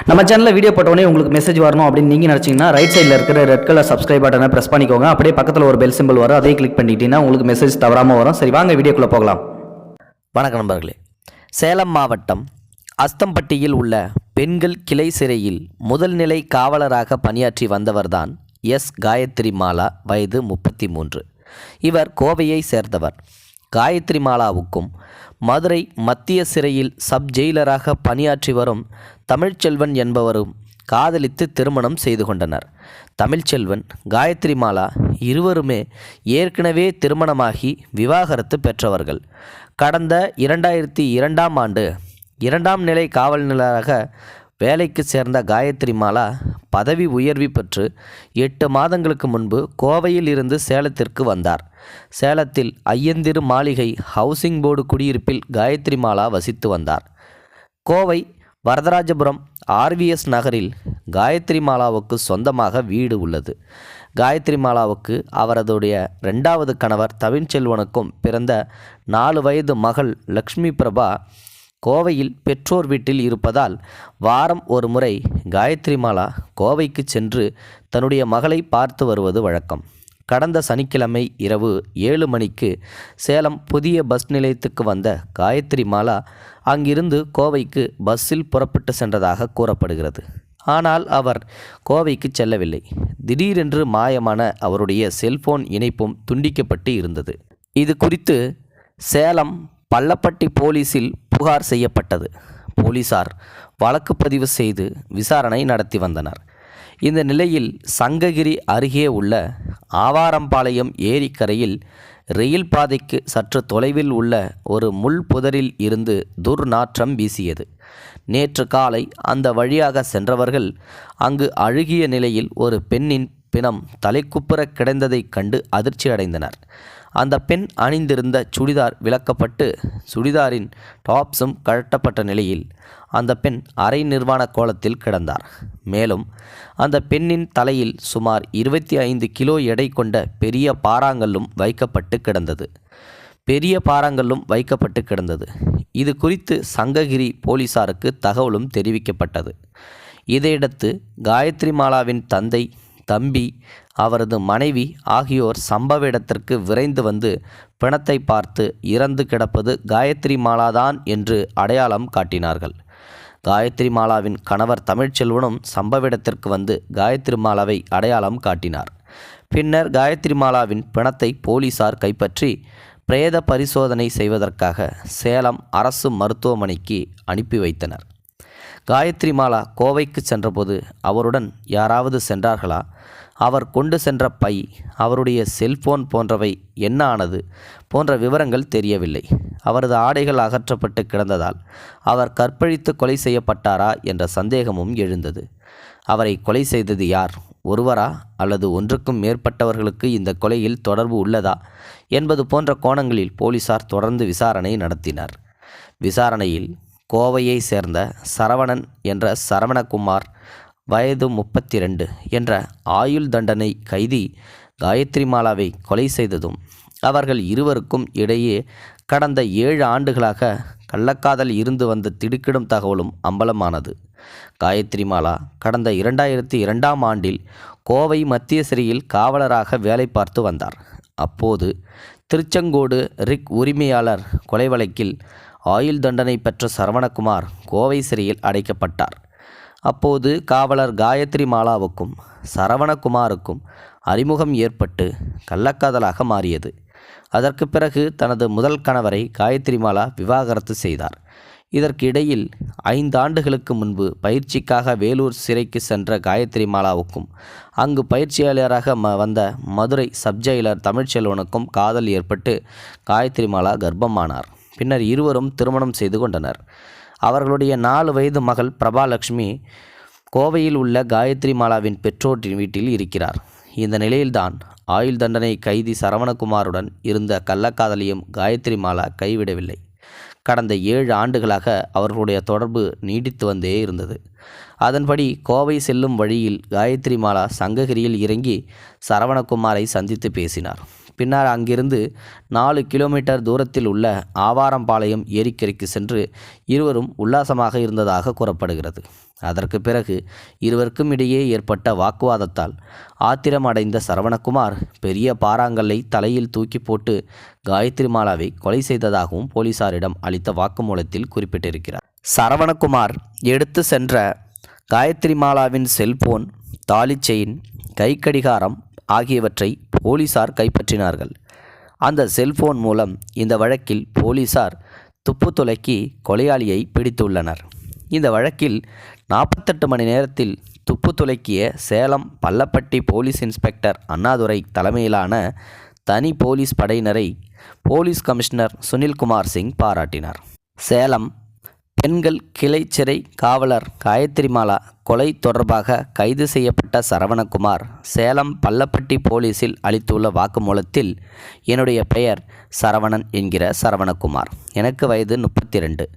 நம்ம சேனலில் வீடியோ போட்டோடனே உங்களுக்கு மெசேஜ் வரணும் அப்படின்னு நீங்கள் நினச்சிங்கன்னா ரைட் சைடில் இருக்கிற ரெட் கலர் சப்ஸ்கிரைப் பட்டனை ப்ரெஸ் பண்ணிக்கோங்க. அப்படியே பக்கத்தில் ஒரு பெல் சிம்பிள் வரும், அதையும் கிளிக் பண்ணிட்டீங்கன்னா உங்களுக்கு மெசேஜ் தவறாமல் வரும். சரி, வாங்க வீடியோக்குள்ளே போகலாம். வணக்கம் நண்பர்களே. சேலம் மாவட்டம் அஸ்தம்பட்டியில் உள்ள பெண்கள் கிளை சிறையில் முதல் நிலை காவலராக பணியாற்றி வந்தவர்தான் எஸ் காயத்ரி மாலா. வயது 33. இவர் கோவையை சேர்ந்தவர். காயத்ரி மாலாவுக்கும் மதுரை மத்திய சிறையில் சப் ஜெயிலராக பணியாற்றி வரும் தமிழ்ச்செல்வன் என்பவரும் காதலித்து திருமணம் செய்து கொண்டனர். தமிழ்ச்செல்வன், காயத்ரி மாலா இருவருமே ஏற்கனவே திருமணமாகி விவாகரத்து பெற்றவர்கள். கடந்த 2002ஆம் ஆண்டு 2ஆம் நிலை காவல் நிலையராக வேலைக்கு சேர்ந்த காயத்ரி மாலா பதவி உயர்வு பெற்று 8 மாதங்களுக்கு முன்பு கோவையில் இருந்து சேலத்திற்கு வந்தார். சேலத்தில் ஐயந்திரு மாளிகை ஹவுசிங் போர்டு குடியிருப்பில் காயத்ரி மாலா வசித்து வந்தார். கோவை வரதராஜபுரம் RVS நகரில் காயத்ரி மாலாவுக்கு சொந்தமாக வீடு உள்ளது. காயத்ரி மாலாவுக்கு அவரதுடைய 2வது கணவர் தமிழ்ச்செல்வனுக்கும் பிறந்த 4 வயது மகள் லக்ஷ்மி பிரபா கோவையில் பெற்றோர் வீட்டில் இருப்பதால் வாரம் ஒரு முறை காயத்ரி மாலா கோவைக்கு சென்று தன்னுடைய மகளை பார்த்து வருவது வழக்கம். கடந்த சனிக்கிழமை இரவு 7 மணிக்கு சேலம் புதிய பஸ் நிலையத்துக்கு வந்த காயத்ரி மாலா அங்கிருந்து கோவைக்கு பஸ்ஸில் புறப்பட்டு சென்றதாக கூறப்படுகிறது. ஆனால் அவர் கோவைக்கு செல்லவில்லை. திடீரென்று மாயமான அவருடைய செல்போன் இணைப்பும் துண்டிக்கப்பட்டு இருந்தது. இது குறித்து சேலம் பள்ளப்பட்டி போலீஸில் புகார் செய்யப்பட்டது. போலீசார் வழக்கு பதிவு செய்து விசாரணை நடத்தி வந்தனர். இந்த நிலையில் சங்ககிரி அருகே உள்ள ஆவாரம்பாளையம் ஏரிக்கரையில் ரயில் பாதைக்கு சற்று தொலைவில் உள்ள ஒரு முள் புதரில் இருந்து துர்நாற்றம் வீசியது. நேற்று காலை அந்த வழியாக சென்றவர்கள் அங்கு அழுகிய நிலையில் ஒரு பெண்ணின் பிணம் தலைக்குப்புற கிடந்ததைக் கண்டு அதிர்ச்சி அடைந்தனர். அந்த பெண் அணிந்திருந்த சுடிதார் விலக்கப்பட்டு சுடிதாரின் டாப்ஸும் கழட்டப்பட்ட நிலையில் அந்த பெண் அரை நிர்வாண கோலத்தில் கிடந்தார். மேலும் அந்த பெண்ணின் தலையில் சுமார் 25 கிலோ எடை கொண்ட பெரிய பாறாங்கல்லும் வைக்கப்பட்டு கிடந்தது. இது குறித்து சங்ககிரி போலீசாருக்கு தகவலும் தெரிவிக்கப்பட்டது. இதையடுத்து காயத்ரி மாலாவின் தந்தை, தம்பி, அவரது மனைவி ஆகியோர் சம்பவ இடத்திற்கு விரைந்து வந்து பிணத்தை பார்த்து இறந்து கிடப்பது காயத்ரி மாலாதான் என்று அடையாளம் காட்டினார்கள். காயத்ரி மாலாவின் கணவர் தமிழ்ச்செல்வனும் சம்பவ இடத்திற்கு வந்து காயத்ரி மாலாவை அடையாளம் காட்டினார். பின்னர் காயத்ரி மாலாவின் பிணத்தை போலீசார் கைப்பற்றி பிரேத பரிசோதனை செய்வதற்காக சேலம் அரசு மருத்துவமனைக்கு அனுப்பி வைத்தனர். காயத்ரி மாலா கோவைக்கு சென்றபோது அவருடன் யாராவது சென்றார்களா? அவர் கொண்டு சென்ற பை, அவருடைய செல்போன் போன்றவை என்ன ஆனது போன்ற விவரங்கள் தெரியவில்லை. அவரது ஆடைகள் அகற்றப்பட்டு கிடந்ததால் அவர் கற்பழித்து கொலை செய்யப்பட்டாரா என்ற சந்தேகமும் எழுந்தது. அவரை கொலை செய்தது யார்? ஒருவரா அல்லது ஒன்றுக்கும் மேற்பட்டவர்களுக்கு இந்த கொலையில் தொடர்பு உள்ளதா என்பது போன்ற கோணங்களில் போலீசார் தொடர்ந்து விசாரணை நடத்தினர். விசாரணையில் கோவையை சேர்ந்த சரவணன் என்ற சரவணகுமார், வயது 32 என்ற ஆயுள் தண்டனை கைதி காயத்ரி மாலாவை கொலை செய்ததும் அவர்கள் இருவருக்கும் இடையே கடந்த 7 ஆண்டுகளாக கள்ளக்காதல் இருந்து வந்த திடுக்கிடும் தகவலும் அம்பலமானது. காயத்ரி மாலா கடந்த 2002ஆம் ஆண்டில் கோவை மத்திய சிறையில் காவலராக வேலை பார்த்து வந்தார். அப்போது திருச்செங்கோடு ரிக் உரிமையாளர் கொலை வழக்கில் ஆயுள் தண்டனை பெற்ற சரவணகுமார் கோவை சிறையில் அடைக்கப்பட்டார். அப்போது காவலர் காயத்ரி மாலாவுக்கும் சரவணகுமாருக்கும் அறிமுகம் ஏற்பட்டு கள்ளக்காதலாக மாறியது. அதற்கு பிறகு தனது முதல் கணவரை காயத்ரி மாலா விவாகரத்து செய்தார். இதற்கு இடையில் 5 ஆண்டுகளுக்கு முன்பு பயிற்சிக்காக வேலூர் சிறைக்கு சென்ற காயத்ரி மாலாவுக்கும் அங்கு பயிற்சியாளராக வந்த மதுரை சப் ஜெயிலர் தமிழ்ச்செல்வனுக்கும் காதல் ஏற்பட்டு காயத்ரி மாலா கர்ப்பமானார். பின்னர் இருவரும் திருமணம் செய்து கொண்டனர். அவர்களுடைய 4 வயது மகள் பிரபாலட்சுமி கோவையில் உள்ள காயத்ரி மாலாவின் பெற்றோர் வீட்டில் இருக்கிறார். இந்த நிலையில்தான் ஆயுள் தண்டனை கைதி சரவணகுமாருடன் இருந்த கள்ளக்காதலியும் காயத்ரி மாலா கைவிடவில்லை. கடந்த 7 ஆண்டுகளாக அவர்களுடைய தொடர்பு நீடித்து வந்தே இருந்தது. அதன்படி கோவை செல்லும் வழியில் காயத்ரி மாலா சங்ககிரியில் இறங்கி சரவணகுமாரை சந்தித்து பேசினார். பின்னர் அங்கிருந்து 4 கிலோமீட்டர் தூரத்தில் உள்ள ஆவாரம்பாளையம் ஏரிக்கரைக்கு சென்று இருவரும் உல்லாசமாக இருந்ததாக கூறப்படுகிறது. அதற்கு பிறகு இருவருக்கும் இடையே ஏற்பட்ட வாக்குவாதத்தால் ஆத்திரம் அடைந்த சரவணகுமார் பெரிய பாறாங்கல்லை தலையில் தூக்கி போட்டு காயத்ரி மாலாவை கொலை செய்ததாகவும் போலீசாரிடம் அளித்த வாக்குமூலத்தில் குறிப்பிட்டிருக்கிறார். சரவணகுமார் எடுத்து சென்ற காயத்ரி மாலாவின் செல்போன், தாலி செயின், கைக்கடிகாரம் ஆகியவற்றை போலீசார் கைப்பற்றினார்கள். அந்த செல்போன் மூலம் இந்த வழக்கில் போலீசார் துப்பு துலக்கி கொலையாளியை பிடித்துள்ளனர். இந்த வழக்கில் 48 மணி நேரத்தில் துப்பு துலக்கிய சேலம் பள்ளப்பட்டி போலீஸ் இன்ஸ்பெக்டர் அண்ணாதுரை தலைமையிலான தனி போலீஸ் படையினரை போலீஸ் கமிஷனர் சுனில்குமார் சிங் பாராட்டினார். சேலம் பெண்கள் கிளை சிறை காவலர் காயத்ரி மாலா கொலை தொடர்பாக கைது செய்யப்பட்ட சரவணகுமார் சேலம் பள்ளப்பட்டி போலீஸில் அளித்துள்ள வாக்குமூலத்தில், என்னுடைய பெயர் சரவணன் என்கிற சரவணகுமார். எனக்கு வயது 32.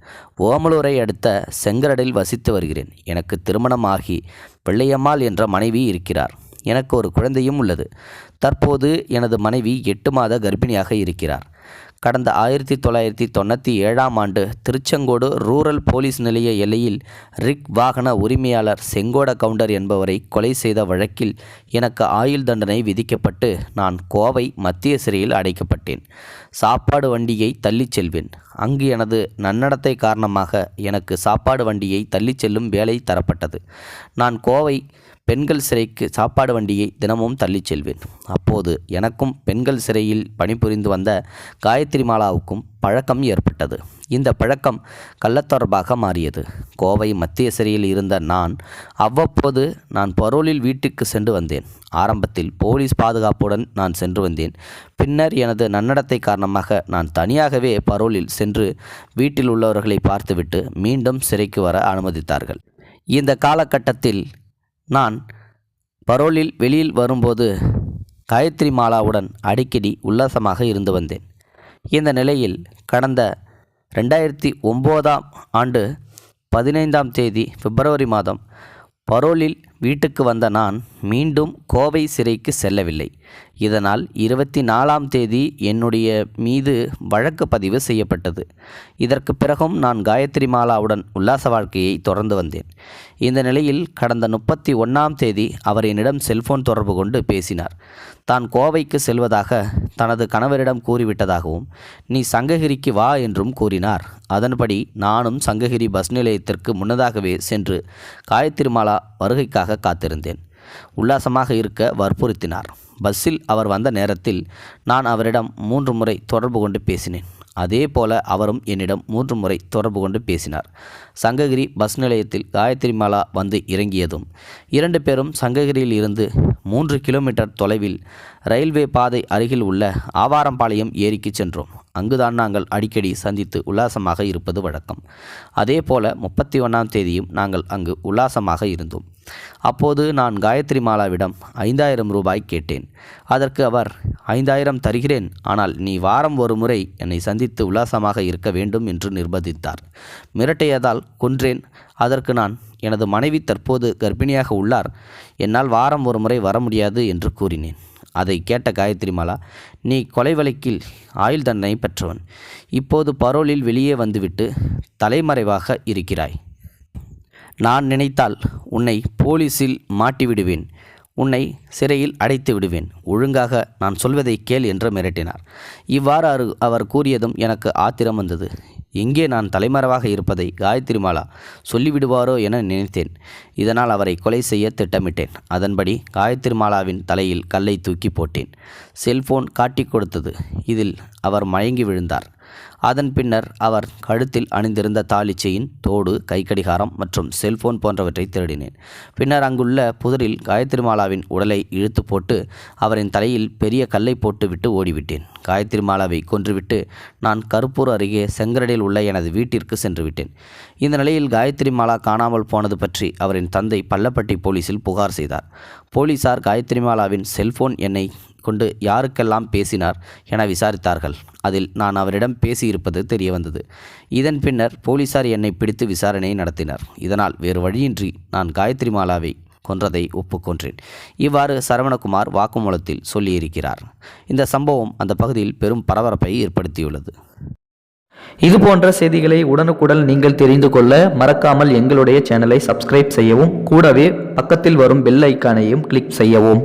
ஓமலூரை அடுத்த செங்கரடில் வசித்து வருகிறேன். எனக்கு திருமணமாகி பிள்ளையம்மாள் என்ற மனைவி இருக்கிறார். எனக்கு ஒரு குழந்தையும் உள்ளது. தற்போது எனது மனைவி 8 மாத கர்ப்பிணியாக இருக்கிறார். கடந்த 1997ஆம் ஆண்டு திருச்செங்கோடு ரூரல் போலீஸ் நிலைய எல்லையில் ரிக் வாகன உரிமையாளர் செங்கோட கவுண்டர் என்பவரை கொலை செய்த வழக்கில் எனக்கு ஆயுள் தண்டனை விதிக்கப்பட்டு நான் கோவை மத்திய சிறையில் அடைக்கப்பட்டேன். சாப்பாடு வண்டியை தள்ளிச் செல்வேன். அங்கு எனது நன்னடத்தை காரணமாக எனக்கு சாப்பாடு வண்டியை தள்ளிச் செல்லும் வேலை தரப்பட்டது. நான் கோவை பெண்கள் சிறைக்கு சாப்பாடு வண்டியை தினமும் தள்ளிச் செல்வேன். அப்போது எனக்கும் பெண்கள் சிறையில் பணிபுரிந்து வந்த காயத்ரி மாலாவுக்கும் பழக்கம் ஏற்பட்டது. இந்த பழக்கம் கள்ளத்தொடர்பாக மாறியது. கோவை மத்திய சிறையில் இருந்த அவ்வப்போது நான் பரோலில் வீட்டுக்கு சென்று வந்தேன். ஆரம்பத்தில் போலீஸ் பாதுகாப்புடன் நான் சென்று வந்தேன். பின்னர் எனது நன்னடத்தை காரணமாக நான் தனியாகவே பரோலில் சென்று வீட்டில் உள்ளவர்களை பார்த்துவிட்டு மீண்டும் சிறைக்கு வர அனுமதித்தார்கள். இந்த காலகட்டத்தில் நான் பரோலில் வெளியில் வரும்போது காயத்ரி மாலாவுடன் அடிக்கடி உல்லாசமாக இருந்து வந்தேன். இந்த நிலையில் கடந்த 2009ஆம் ஆண்டு 15ஆம் தேதி பிப்ரவரி மாதம் பரோலில் வீட்டுக்கு வந்த நான் மீண்டும் கோவை சிறைக்கு செல்லவில்லை. இதனால் 24ஆம் தேதி என்னுடைய மீது வழக்கு பதிவு செய்யப்பட்டது. இதற்கு பிறகும் நான் காயத்ரி மாலாவுடன் உல்லாச வாழ்க்கையை தொடர்ந்து வந்தேன். இந்த நிலையில் கடந்த 31ஆம் தேதி அவர் என்னிடம் செல்போன் தொடர்பு கொண்டு பேசினார். தான் கோவைக்கு செல்வதாக தனது கணவரிடம் கூறிவிட்டதாகவும், நீ சங்ககிரிக்கு வா என்றும் கூறினார். அதன்படி நானும் சங்ககிரி பஸ் நிலையத்திற்கு முன்னதாகவே சென்று காயத்ரி மாலா வருகைக்காக காத்திருந்தேன். உல்லாசமாக இருக்க வற்புறுத்தினார். பஸ்ஸில் அவர் வந்த நேரத்தில் நான் அவரிடம் 3 முறை தொடர்பு கொண்டு பேசினேன். அதே போல அவரும் என்னிடம் 3 முறை தொடர்பு கொண்டு பேசினார். சங்ககிரி பஸ் நிலையத்தில் காயத்ரி மாலா வந்து இறங்கியதும் 2 பேரும் சங்ககிரியில் இருந்து 3 கிலோமீட்டர் தொலைவில் ரயில்வே பாதை அருகில் உள்ள ஆவாரம்பாளையம் ஏரிக்கு சென்றோம். அங்குதான் நாங்கள் அடிக்கடி சந்தித்து உல்லாசமாக இருப்பது வழக்கம். அதே போல 31ஆம் தேதியும் நாங்கள் அங்கு உல்லாசமாக இருந்தோம். அப்போது நான் காயத்ரி மாலாவிடம் 5000 ரூபாய் கேட்டேன். அதற்கு அவர் 5000 தருகிறேன், ஆனால் நீ வாரம் ஒரு முறை என்னை சந்தித்து உல்லாசமாக இருக்க வேண்டும் என்று நிர்பந்தித்தார். மிரட்டியதால் கொன்றேன். அதற்கு நான், எனது மனைவி தற்போது கர்ப்பிணியாக உள்ளார், என்னால் வாரம் ஒரு முறை வர முடியாது என்று கூறினேன். அதை கேட்ட காயத்ரி மாலா, நீ கொலை வழக்கில் ஆயுள் தண்டனை பெற்றவன், இப்போது பரோலில் வெளியே வந்துவிட்டு தலைமறைவாக இருக்கிறாய். நான் நினைத்தால் உன்னை போலீஸில் மாட்டிவிடுவேன், உன்னை சிறையில் அடைத்து விடுவேன், ஒழுங்காக நான் சொல்வதை கேள் என்று மிரட்டினார். இவ்வாறு அவர் கூறியதும் எனக்கு ஆத்திரம் வந்தது. எங்கே நான் தலைமறைவாக இருப்பதை காயத்ரி மாலா சொல்லிவிடுவாரோ என நினைத்தேன். இதனால் அவரை கொலை செய்ய திட்டமிட்டேன். அதன்படி காயத்ரி மாலாவின் தலையில் கல்லை தூக்கி போட்டேன். செல்போன் காட்டி கொடுத்தது. இதில் அவர் மயங்கி விழுந்தார். அதன் பின்னர் அவர் கழுத்தில் அணிந்திருந்த தாலி செயின், தோடு, கைக்கடிகாரம் மற்றும் செல்போன் போன்றவற்றை திருடினேன். பின்னர் அங்குள்ள புதரில் காயத்ரி மாலாவின் உடலை இழுத்து போட்டு அவரின் தலையில் பெரிய கல்லை போட்டு விட்டு ஓடிவிட்டேன். காயத்ரி மாலாவை கொன்றுவிட்டு நான் கருப்பூர் அருகே செங்கரடியில் உள்ள எனது வீட்டிற்கு சென்று விட்டேன். இந்த நிலையில் காயத்ரி மாலா காணாமல் போனது பற்றி அவரின் தந்தை பள்ளப்பட்டி போலீசில் புகார் செய்தார். போலீசார் காயத்ரி மாலாவின் செல்போன் எண்ணை கொண்டு யாருக்கெல்லாம் பேசினார் என விசாரித்தார்கள். அதில் நான் அவரிடம் பேசியிருப்பது தெரியவந்தது. இதன் பின்னர் போலீசார் என்னை பிடித்து விசாரணை நடத்தினர். இதனால் வேறு வழியின்றி நான் காயத்ரி மாலாவை கொன்றதை ஒப்புக்கொன்றேன். இவ்வாறு சரவணகுமார் வாக்குமூலத்தில் சொல்லியிருக்கிறார். இந்த சம்பவம் அந்த பகுதியில் பெரும் பரபரப்பை ஏற்படுத்தியுள்ளது. இது போன்ற செய்திகளை உடனுக்குடன் நீங்கள் தெரிந்து கொள்ள மறக்காமல் எங்களுடைய சேனலை சப்ஸ்கிரைப் செய்யவும், கூடவே பக்கத்தில் வரும் பெல் ஐக்கானையும் கிளிக் செய்யவும்.